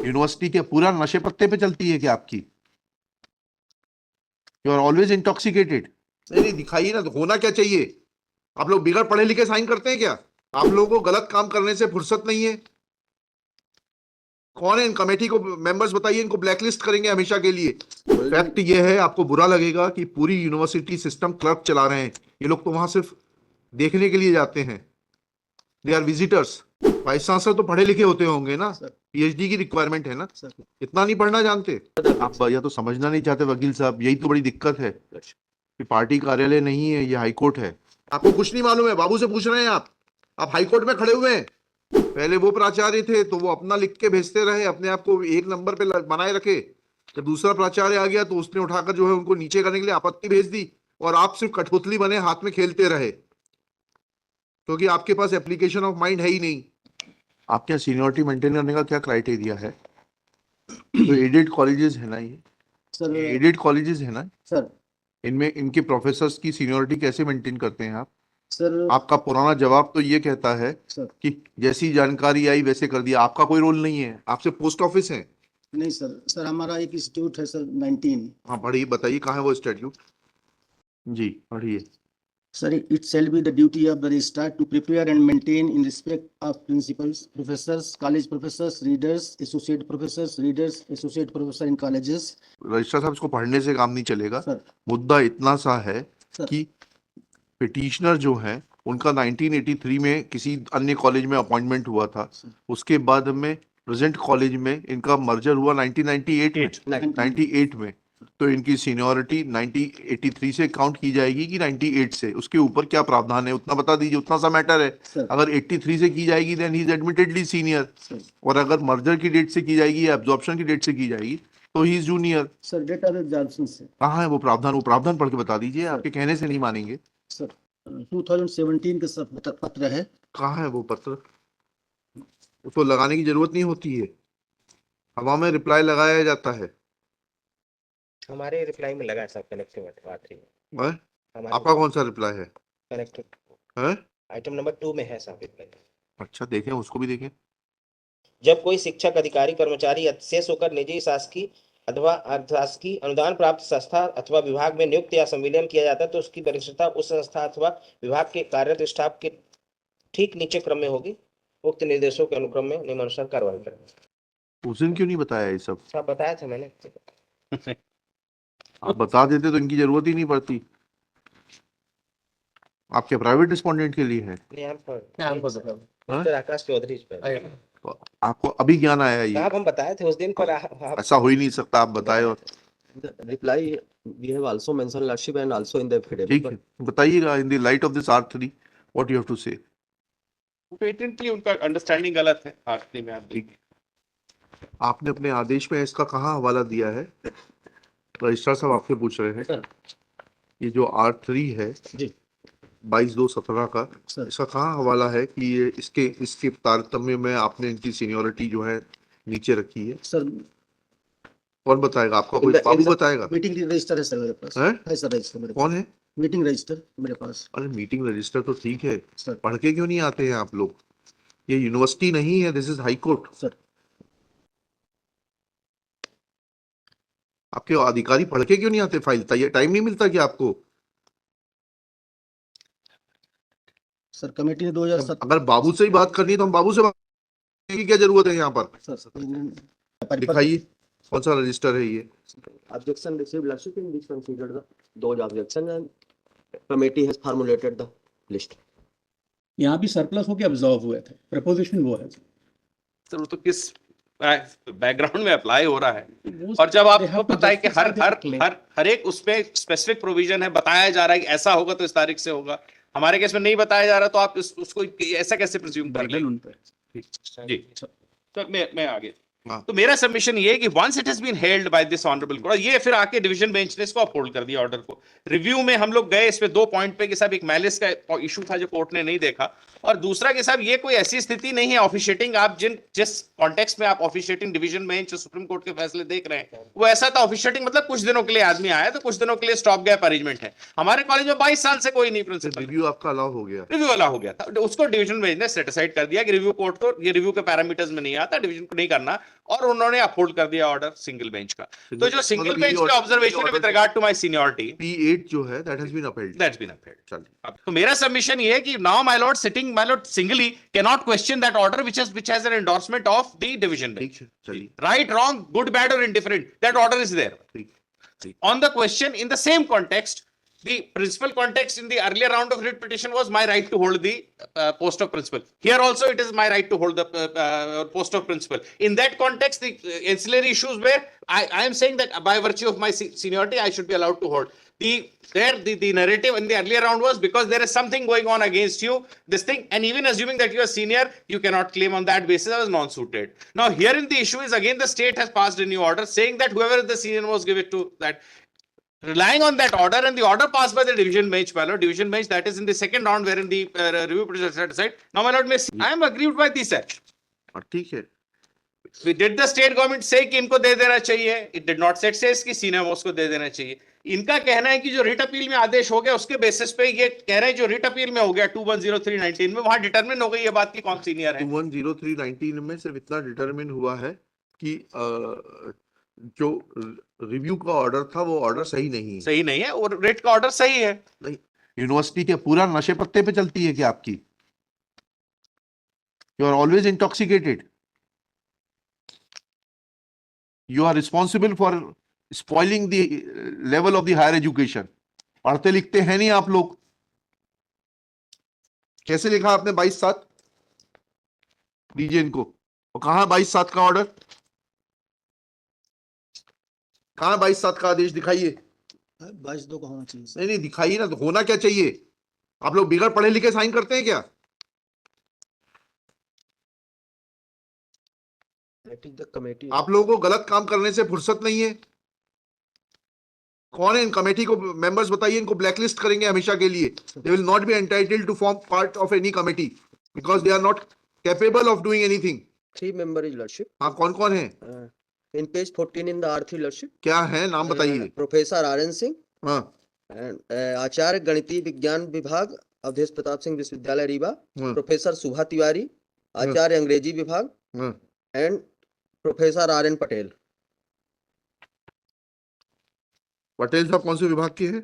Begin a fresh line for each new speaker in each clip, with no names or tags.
University के पूरा नशे पत्ते पे चलती है क्या आपकी? You are always intoxicated. नहीं दिखाइए ना, तो होना क्या चाहिए? आप लोग बिगड़ पढ़े लिखे साइन करते हैं क्या? आप लोगों को गलत काम करने से फुर्सत नहीं है? कौन है इन कमेटी को मेंबर्स बताइए, इनको ब्लैकलिस्ट करेंगे हमेशा के लिए। फैक्ट ये है, आपको बुरा लगेगा कि पूरी यूनिवर्सिटी सिस्टम क्लर्क चला रहे हैं। ये लोग तो वहां सिर्फ देखने के लिए जाते हैं, they are visitors. Vice chancellor तो पढ़े लिखे होते होंगे ना, पीएचडी की रिक्वायरमेंट है ना, इतना नहीं पढ़ना जानते आप? या तो समझना नहीं चाहते वकील साहब, यही तो बड़ी दिक्कत है कि पार्टी कार्यालय नहीं है, ये हाईकोर्ट है। आपको कुछ नहीं मालूम है, बाबू से पूछ रहे हैं आप हाईकोर्ट में खड़े हुए हैं। पहले वो प्राचार्य थे तो वो अपना लिख के भेजते रहे, अपने आप को एक नंबर पे बनाए रखे। जब दूसरा प्राचार्य आ गया तो उसने उठाकर जो है उनको नीचे करने के लिए आपत्ति भेज दी, और आप सिर्फ कठपुतली बने, हाथ में खेलते रहे, क्योंकि आपके पास एप्लीकेशन ऑफ माइंड है ही नहीं। आपके सीनियरिटी मेंटेन करने का क्या क्राइटेरिया है? तो एडेड कॉलेजेस है ना ये सर, एडेड कॉलेजेस है ना सर, इनमें इनके प्रोफेसर्स की सीनियरिटी कैसे मेंटेन करते हैं आप सर? आपका पुराना जवाब तो ये कहता है सर कि जैसी जानकारी आई वैसे कर दिया। आपका कोई रोल नहीं है, आपसे पोस्ट ऑफिस है।
नहीं सर, सर हमारा एक इंस्टीट्यूट है सर 19।
हाँ पढ़िए, बताइए कहाँ है वो इंस्टीट्यूट? जी पढ़िए।
Sir, it shall be the duty of the registrar to prepare and maintain in respect of principals, professors, college professors, readers, associate professors, readers, associate professor in colleges.
Registrar साहब, इसको पढ़ने से काम नहीं चलेगा।
सर,
मुद्दा इतना सा है
सर,
कि पिटिशनर जो है उनका 1983 में किसी अन्य कॉलेज में अपॉइंटमेंट हुआ था, उसके बाद में प्रेजेंट कॉलेज में इनका मर्जर हुआ 1998 में। तो इनकी सीनियरिटी 1983 से काउंट की जाएगी कि 98 से? उसके ऊपर क्या प्रावधान है उतना बता दीजिए, उतना सा मैटर है। अगर 83 से की जाएगी then he is admittedly senior, और अगर मर्जर की डेट से की जाएगी या एब्जॉर्प्शन की डेट से की जाएगी तो he is junior.
Sir date of absorption से
कहाँ है वो प्रावधान? वो प्रावधान पढ़ के बता दीजिए, आपके कहने से नहीं मानेंगे।
सर 2017 का सब पत्र है।
कहाँ है वो पत्र? उसको लगाने की जरूरत नहीं होती है, हवा में रिप्लाई लगाया जाता है।
हमारे रिप्लाई में लगा है सब कनेक्टिव बात रही
है? आपका कौन सा रिप्लाई है?
कनेक्टिव
है?
आइटम नंबर 2 में है सब रिप्लाई।
अच्छा देखें, उसको भी देखें।
जब कोई शिक्षक, अधिकारी, कर्मचारी अतिशेष होकर निजी, शासकीय अथवा अर्धशासकीय अनुदान प्राप्त संस्था अथवा विभाग में नियुक्त या संविलियन किया जाता है तो उसकी वरिष्ठता उस संस्था अथवा विभाग के कार्यरत स्टाफ के ठीक नीचे क्रम में होगी। उक्त निर्देशों के अनुक्रम में नियमानुसार कार्रवाई करें।
उस दिन क्यों नहीं बताया ये सब?
सब बताया था मैंने।
आप बता देते तो इनकी जरूरत ही नहीं पड़ती। आपके प्राइवेट रिस्पोंडेंट के लिए है?
मिस्टर आकाश चौधरी पे
आपको अभी ज्ञान आया ये?
साहब हम बताए थे उस दिन पर।
ऐसा हो ही नहीं सकता, आप बताए। और
reply we have also mentioned lordship and also in the affidavit.
ठीक है, बताइएगा in the light of this R3 what you have to say.
Patently उनका अंडरस्टैंडिंग गलत है। आखिरी में आप
ठीक, आपने अपने आदेश में इसका कहाँ हवाला दिया है? रजिस्ट्रार साहब आपसे पूछ रहे हैं, ये जो R3 है
जी
22/2/17 का, इसका कहाँ हवाला है कि ये इसके तारतम्य में आपने इनकी सीनियरिटी जो है नीचे रखी है?
सर
कौन बताएगा आपका? कोई बाबू बताएगा?
मीटिंग रजिस्टर है सर मेरे पास। है सर रजिस्टर मेरे पास।
कौन है?
मीटिंग रजिस्टर मेरे पास।
अरे मीटिंग रजिस्टर तो ठीक है
सर,
पढ़ के क्यों नहीं आते हैं आप लोग? ये यूनिवर्सिटी नहीं है, this is high court.
Sir
आपके अधिकारी पढ़ के क्यों नहीं आते? फाइल टाइम नहीं मिलता क्या आपको?
सर कमेटी ने 2007
अगर बाबू से ही बात करनी है तो हम बाबू से बात करने की क्या जरूरत है यहाँ पर?
सर
दिखाइए कौन सा रजिस्टर है ये?
Objection received lordship in which considered the those objection and committee has formulated the list.
यहाँ भी सरप्लस होके ऑब्जर्व हुए थे, प्रपोजिशन वो है
सर वो तो किस बैकग्राउंड में अप्लाई हो रहा है। और जब आपको पता है कि हर एक उसमें स्पेसिफिक प्रोविजन है, बताया जा रहा है कि ऐसा होगा तो इस तारीख से होगा, हमारे केस में नहीं बताया जा रहा तो आप उसको ऐसा कैसे प्रिज्यूम कर लेंगे? जी तो मैं आगे तो मेरा सबमिशन ये है कि once it has been held by this honourable court, ये फिर आके डिवीजन बेंच ने इसको अपहोल्ड कर दिया ऑर्डर को। रिव्यू में हम लोग गए इस पे 2 पॉइंट पे कि साहब एक मैलिस का इशू था जो कोर्ट ने नहीं देखा, और दूसरा कि साहब ये कोई ऐसी स्थिति नहीं है ऑफिशिएटिंग, आप जिस कॉन्टेक्स्ट में आप officiating division bench supreme court के फैसले देख रहे हैं वो ऐसा था। ऑफिशिएटिंग मतलब कुछ दिनों के लिए आदमी आया तो कुछ दिनों के लिए स्टॉप गैप अरेंजमेंट है। हमारे कॉलेज में 22 साल से कोई नहीं प्रिंसिपल।
रिव्यू आपका अलाउ हो गया?
रिव्यू अलाउ हो गया था, उसको डिवीजन बेंच ने सेटिसाइड कर दिया कि रिव्यू कोर्ट को ये रिव्यू के पैरामीटर्स में नहीं आता, डिवीजन को नहीं करना। और उन्होंने अपहोल्ड कर दिया ऑर्डर सिंगल बेंच का। तो जो सिंगल
मतलब
बेंच
ये
का observation with regard to my seniority,
P8 जो है that has been upheld.
That's been upheld.
चलिए
तो मेरा सबमिशन ये है कि now my lord sitting my lord singly can not question that order which has an endorsement of the division bench.
ठीक है, चलिए
Right, wrong, good, bad, or indifferent, that order is there.
ठीक ठीक
On the question, in the same context, the principal context in the earlier round of writ petition was my right to hold the post of principal. Here also it is my right to hold the post of principal. In that context, the ancillary issues where I am saying that by virtue of my seniority, I should be allowed to hold. The narrative in the earlier round was because there is something going on against you, this thing, and even assuming that you are senior, you cannot claim on that basis as non-suited. Now, herein the issue is again the state has passed a new order saying that whoever is the senior must give it to that. Relying on that order and the order passed by the division bench, my lord, division bench that is in the second round wherein the review petition is set aside. Now, my lord, I am aggrieved by this act.
और ठीक है
Did the state government say कि इनको दे देना चाहिए? It did not say कि senior most को दे देना चाहिए. इनका कहना है कि जो रिट अपील में आदेश हो गया उसके बेसिस पे ये कह रहे हैं जो रिट अपील में हो गया 210319 में वहां डिटरमिन हो गई ये बात की कौन सीनियर है।
210319 में सिर्फ इतना डिटरमिन हुआ है कि जो रिव्यू का ऑर्डर था वो ऑर्डर सही नहीं है।
सही नहीं है और रिट का ऑर्डर सही है।
नहीं, यूनिवर्सिटी के पूरा नशे पत्ते पे चलती है क्या आपकी? You are always intoxicated, you are responsible for spoiling the level of the higher education. पढ़ते लिखते हैं नहीं आप लोग। कैसे लिखा आपने 22/7? दीजिए इनको। और कहां 22/7 का ऑर्डर? कहां 22/7 का आदेश दिखाइए।
22/2 का होना चाहिए सर।
नहीं नहीं दिखाइए ना, तो होना क्या चाहिए? आप लोग बिगड़ पढ़े लिखे साइन करते हैं क्या?
That is the committee.
आप लोगों को गलत काम करने से फुर्सत नहीं है। कौन है इन कमेटी को मेंबर्स बताइए, इनको ब्लैकलिस्ट करेंगे हमेशा के लिए। They will not be entitled to form part of any committee because they are not capable of doing anything.
3 members, Your Lordship.
हाँ, कौन कौन है?
In page 14 in the R3, Lordship.
क्या है नाम बताइए।
Professor R.N. Singh
हाँ
and आचार्य गणितीय विज्ञान विभाग अवधेश प्रताप सिंह विश्वविद्यालय रीवा,
हाँ
प्रोफेसर सुभा तिवारी आचार्य अंग्रेजी विभाग
हाँ।
And professor R.N. Patel.
Patel साहब कौन से विभाग के हैं?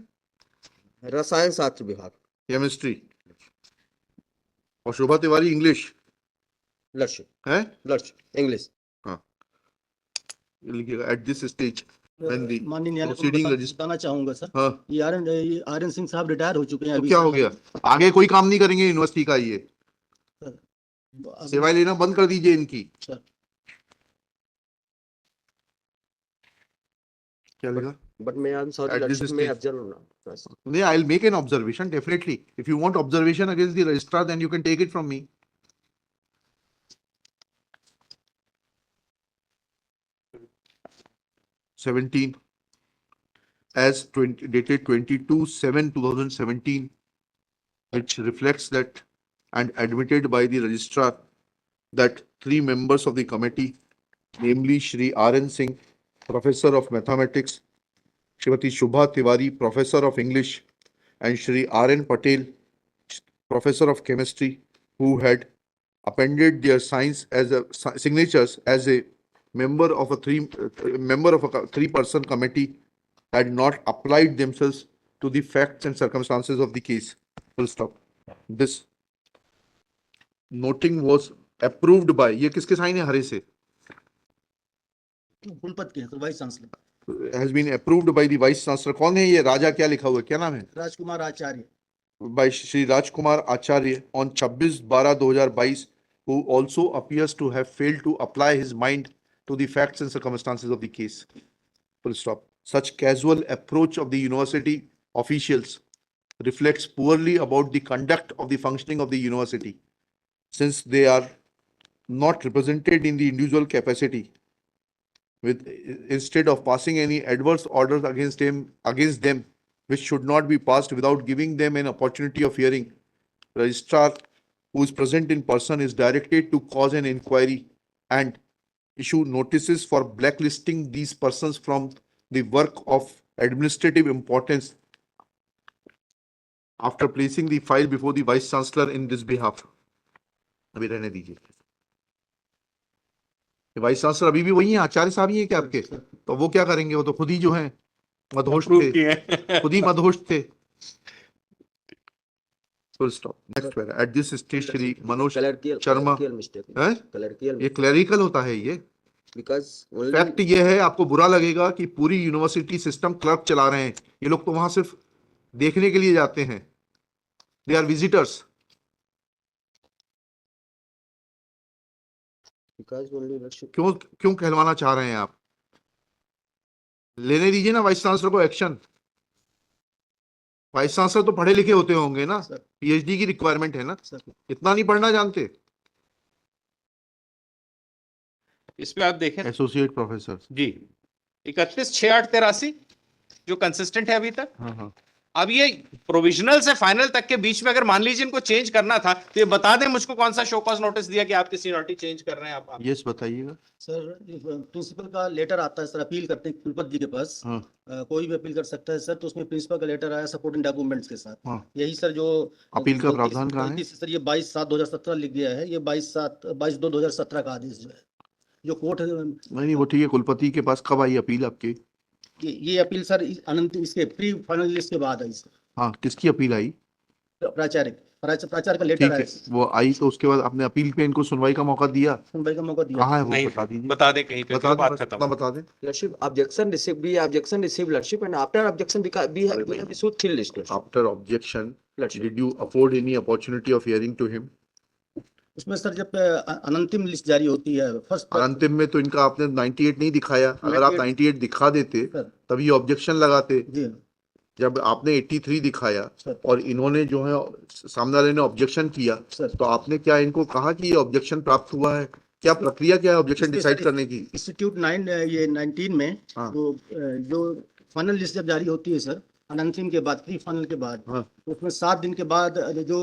रसायन शास्त्र विभाग,
केमिस्ट्री। और शोभा तिवारी इंग्लिश
लर्शिप
है।
इंग्लिश।
लिखिएगा at this stage when the
माननीय न्यायालय को
proceeding regist-
बताना चाहूंगा सर।
हाँ
ये आर एन सिंह साहब रिटायर हो चुके हैं
तो
अभी।
क्या हो गया? आगे कोई काम नहीं करेंगे यूनिवर्सिटी का। ये
अभी-
सेवाएं लेना बंद कर दीजिए इनकी।
सर।
क्या लिखा?
But may I, sorry,
At this
Lordship, may I
stage.
observe now? Yes.
नहीं, I'll make an observation definitely. If you want observation against the registrar, then you can take it from me. (17) as 20 dated 22/7/2017, which reflects that and admitted by the registrar that 3 members of the committee, namely Shri R.N. Singh, Professor of Mathematics, Shrimati Shubha Tiwari, Professor of English, and Shri R.N. Patel, Professor of Chemistry, who had appended their signatures as a member of a three-person committee, had not applied themselves to the facts and circumstances of the case. Full stop. This noting was approved by, ये किसके sign है? हरे से।
कुलपति के vice chancellor
has been approved by the vice chancellor. कौन है ये? राजा क्या लिखा हुआ है? क्या नाम है?
राजकुमार आचार्य।
By Shri Rajkumar Acharya on 26/12/2022, who also appears to have failed to apply his mind to the facts and circumstances of the case. Full stop. Such casual approach of the university officials reflects poorly about the conduct of the functioning of the university, since they are not represented in the individual capacity. Instead of passing any adverse orders against them, which should not be passed without giving them an opportunity of hearing, registrar who is present in person is directed to cause an inquiry and issue notices for blacklisting these persons from the work of administrative importance after placing the file before the vice chancellor in this behalf. अभी रहने दीजिए। Vice chancellor अभी भी वही है, आचार्य साहब ही है क्या आपके? तो वो क्या करेंगे? वो तो खुद ही जो है मदहोश
Approve
थे,
किए
खुद ही मदहोश थे। Full stop. Next para. At this stage Shri Manoj Sharma,
Clerical mistake.
है
Clerical
ये क्लरिकल होता है ये।
because only
फैक्ट ये है, आपको बुरा लगेगा कि पूरी यूनिवर्सिटी सिस्टम क्लर्क चला रहे हैं। ये लोग तो वहां सिर्फ देखने के लिए जाते हैं, दे आर विजिटर्स।
lordship.
क्यों क्यों कहलवाना चाह रहे हैं आप? लेने दीजिए ना वाइस चांसलर को एक्शन। वाइस चांसलर तो पढ़े लिखे होते होंगे ना,
सर।
पीएचडी की रिक्वायरमेंट है ना,
सर
इतना नहीं पढ़ना जानते?
इसमें आप देखें
एसोसिएट प्रोफेसर।
जी 31/6/8/83 जो कंसिस्टेंट है अभी तक।
हाँ हाँ।
अब ये प्रोविजनल से फाइनल तक के बीच में अगर मान लीजिए इनको चेंज करना था तो ये बता दें मुझको कौन सा शो कॉज नोटिस दिया कि आपकी सीनियरिटी चेंज कर रहे हैं आप।
यस बताइएगा।
सर प्रिंसिपल का लेटर आता है सर, अपील करते हैं कुलपति जी के पास।
हाँ
कोई भी अपील कर सकता है सर, तो उसमें प्रिंसिपल का लेटर आया सपोर्टिंग डॉक्यूमेंट्स के साथ।
हाँ।
यही सर जो
अपील का प्रावधान कहाँ है?
गलती से सर ये 22/7/2017 लिख गया है, ये 22/2/2017 का आदेश जो है, जो कोर्ट
नहीं वो ठीक है। कुलपति के पास कब आई अपील आपकी?
ये अपील सर अनंत इसके प्री फाइनल लिस्ट के बाद आई सर।
हाँ किसकी अपील आई?
प्राचार्य का लेटर
ठीक
आया
है,
सर,
वो आई तो उसके बाद आपने अपील पे इनको सुनवाई का मौका दिया?
सुनवाई का मौका दिया।
कहाँ है वो
नहीं
बता दीजिए।
बता दे कहीं पे
बता
तो
दें,
बात
बस
खत्म।
इतना बता दें।
Lordship, objection received, lordship, and after objection we have issued 3 lists. Lordship.
After objection
Lordship.
Did you afford any opportunity of hearing to him?
उसमें सर जब अनंतिम लिस्ट जारी होती है फर्स्ट
अंतिम में तो इनका आपने 98 नहीं दिखाया। अगर आप 98 दिखा देते
सर
तभी ऑब्जेक्शन लगाते।
जी
जब आपने 83 दिखाया
सर
और इन्होंने जो है सामने वाले ने ऑब्जेक्शन किया,
सर
तो आपने क्या इनको कहा कि ये ऑब्जेक्शन प्राप्त हुआ है? क्या प्रक्रिया क्या है ऑब्जेक्शन
इसमें
डिसाइड
सर
करने की?
इंस्टीट्यूट 9 ये 19 में
हाँ।
जो फाइनल लिस्ट जब जारी होती है सर अनंतिम के बाद, प्री फाइनल के बाद,
हाँ।
तो उसमें 7 दिन के बाद जो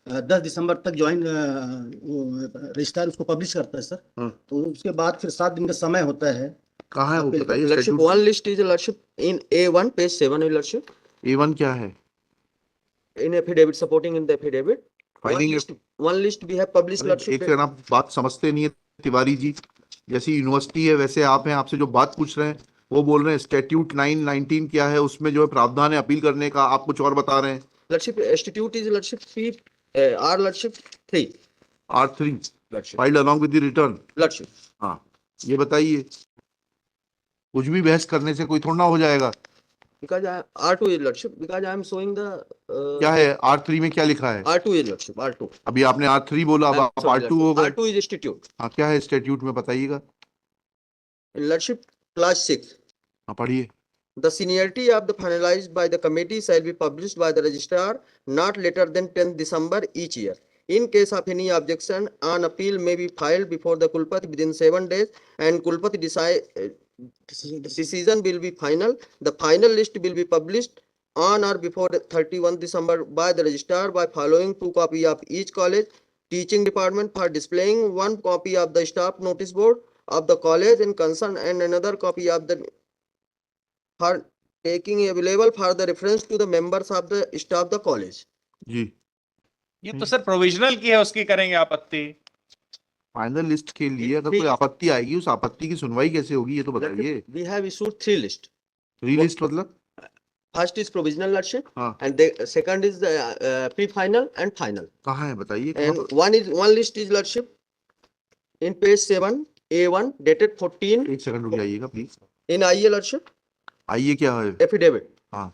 10 दिसंबर तक ज्वाइन रजिस्ट्रार उसको पब्लिश करता है सर।
हाँ।
तो उसके बाद फिर 7 दिन का समय होता है।
कहाँ है वो
अपील
बताइए?
Lordship,
schedule?
one list is lordship in A1 page 7, lordship,
A1 क्या है?
in affidavit supporting in the affidavit.
Filing
One list we have published,
अरे,
lordship.
एक सेकंड, आप बात समझते नहीं है तिवारी जी। जैसी यूनिवर्सिटी है वैसे आप हैं, आपसे जो बात पूछ रहे हैं वो बोल रहे हैं स्टैट्यूट 9/19 क्या है, उसमें जो है प्रावधान है अपील करने का, आप कुछ और बता रहे हैं।
Lordship, statute is lordship P, R lordship 3,
R3
lordship.
Filed along with the return.
Lordship.
हाँ ये बताइए, कुछ भी बहस करने से कोई थोड़ा ना हो जाएगा।
Because R2 is lordship, because I am showing the
क्या है R3 में क्या लिखा है?
R2 is lordship, R2.
अभी आपने R3 बोला, अब
I'm
आप
sorry,
R2
lordship.
हो गए।
R2 is statute.
हाँ क्या है स्टैट्यूट में बताइएगा।
Lordship, class 6.
हाँ पढ़िए।
The seniority of the finalized by the committee shall be published by the registrar not later than 10th December each year. In case of any objection, an appeal may be filed before the Kulpati within 7 days, and Kulpati decision will be final. The final list will be published on or before the 31 December by the registrar by following 2 copies of each college teaching department for displaying, 1 copy of the staff notice board of the college in concern, and another copy of the for taking available for the reference to the members of the staff the college.
जी
ये तो sir provisional की है, उसकी करेंगे आपत्ति।
Final list के लिए अगर कोई आपत्ति आएगी, उस आपत्ति की सुनवाई कैसे होगी ये तो बताइए।
We have issued 3 lists.
3 list मतलब?
First is provisional lordship,
हाँ
and the second is the pre-final and final.
कहाँ है बताइए कहाँ
And one list is lordship in page 7 A1 dated 14
पर? एक सेकंड रुक जाइएगा प्लीज।
in IA lordship
आइए क्या है?
affidavit.
हाँ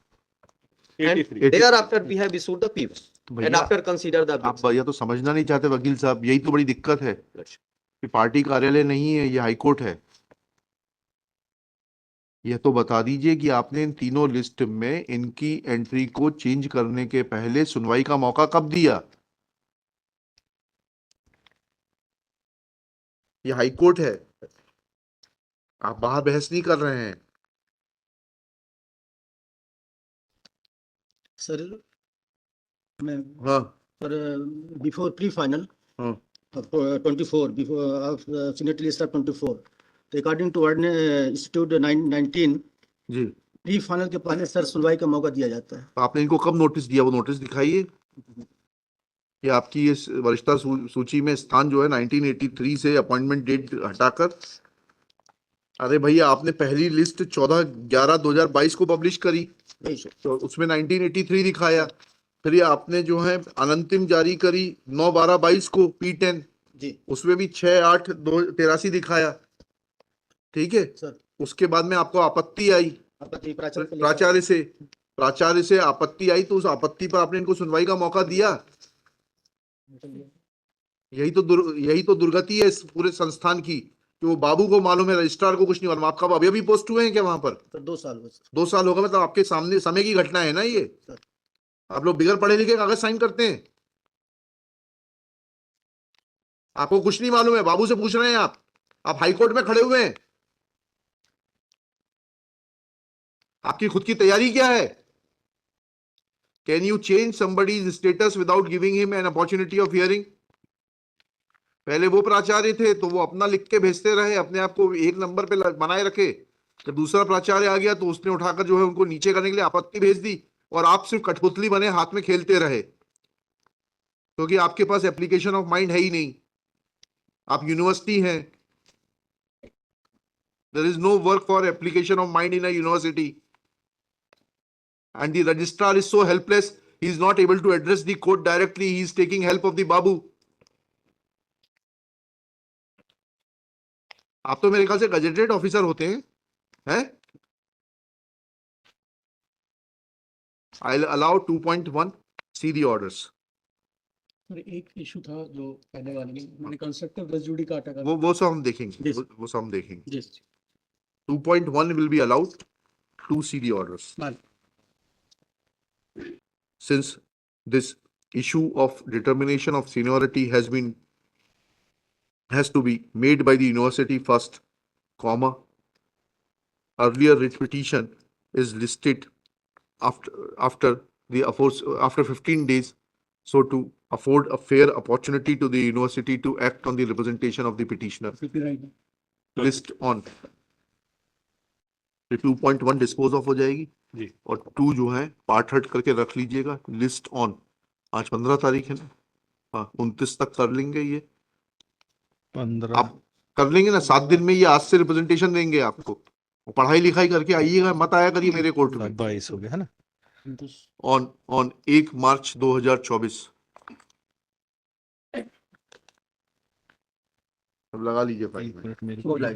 83
Thereafter we have issued the P1
तो
and
भैया
after consider the
आप
objection.
या तो समझना नहीं चाहते वकील साहब, यही तो बड़ी दिक्कत है
Lordship.
कि पार्टी कार्यालय नहीं है, ये हाईकोर्ट है। यह तो बता दीजिए कि आपने इन तीनों लिस्ट में इनकी एंट्री को चेंज करने के पहले सुनवाई का मौका कब दिया? ये हाईकोर्ट है, आप बाहर बहस नहीं कर रहे हैं।
सर मैं
हाँ
पर बिफोर प्री फाइनल
हाँ
24 बिफोर सीनियर लिस्ट ऑफ 24, तो अकॉर्डिंग टू इंस्टीट्यूट 19
जी,
प्री फाइनल के पहले सर सुनवाई का मौका दिया जाता है।
तो आपने इनको कब नोटिस दिया? वो नोटिस दिखाइए। कि आपकी इस वरिष्ठता सूची में स्थान जो है 1983 से अपॉइंटमेंट डेट हटाकर अरे भैया आपने पहली लिस्ट 14/11/2022 को पब्लिश करी,
नहीं सर।
तो उसमें 1983 दिखाया। फिर ये आपने जो है अनंतिम जारी करी 9/12/22 को P10,
जी
उसमें भी 6/8/83 दिखाया। ठीक है,
सर।
उसके बाद में आपको आपत्ति आई
आपत्ति प्राचार्य को लेकर-
प्राचार्य से आपत्ति आई, तो उस आपत्ति पर आपने इनको सुनवाई का मौका दिया। यही तो दुर्गति है इस पूरे संस्थान की, कि वो बाबू को मालूम है, रजिस्ट्रार को कुछ नहीं मालूम। आपका अभी अभी पोस्ट हुए हैं क्या वहां पर?
सर 2 साल हुए सर।
2 साल हो गए, मतलब आपके सामने समय की घटना है ना ये।
सर।
आप लोग बिगड़ पढ़े लिखे कागज साइन करते हैं, आपको कुछ नहीं मालूम है। बाबू से पूछ रहे हैं आप हाईकोर्ट में खड़े हुए हैं। आपकी खुद की तैयारी क्या है? Can you change somebody's status without giving him an opportunity of hearing? पहले वो प्राचार्य थे तो वो अपना लिख के भेजते रहे, अपने आप को एक नंबर पे बनाए रखे। जब दूसरा प्राचार्य आ गया तो उसने उठाकर जो है उनको नीचे करने के लिए आपत्ति भेज दी, और आप सिर्फ कठपुतली बने हाथ में खेलते रहे, क्योंकि आपके पास एप्लीकेशन ऑफ माइंड है ही नहीं। आप यूनिवर्सिटी हैं, there is no work for application of mind in a university, and the registrar is so helpless, he is not able to address the court directly, he is taking help of the babu. आप तो मेरे ख्याल से gazetted officer होते हैं? I'll allow 2.1, see the orders.
Sir एक issue था जो पहले वाले में, मैंने कंस्ट्रक्टिव रेस जुडिकाटा का
वो सब हम देखेंगे,
Yes.
वो सब हम देखेंगे।
जी
2.1 will be allowed to see the orders.
मान
Since this issue of determination of seniority has to be made by the university first, comma, earlier writ petition is listed after 15 days, so to afford a fair opportunity to the university to act on the representation of the petitioner.
Right
List on. 2.1 dispose of हो जाएगी
जी।
और 2 जो है part हट करके रख लीजिएगा। List on, आज 15 तारीख है ना, हाँ 29 तक कर लेंगे ये।
15
आप कर लेंगे ना, 7 दिन में ये आज से रिप्रेजेंटेशन देंगे आपको। और पढ़ाई लिखाई करके आइएगा, मत आया करिए मेरे कोर्ट में।
22 हो गया है ना।
ऑन 1 मार्च 2024 अब लगा लीजिए फाइल में।
एक मिनट मेरी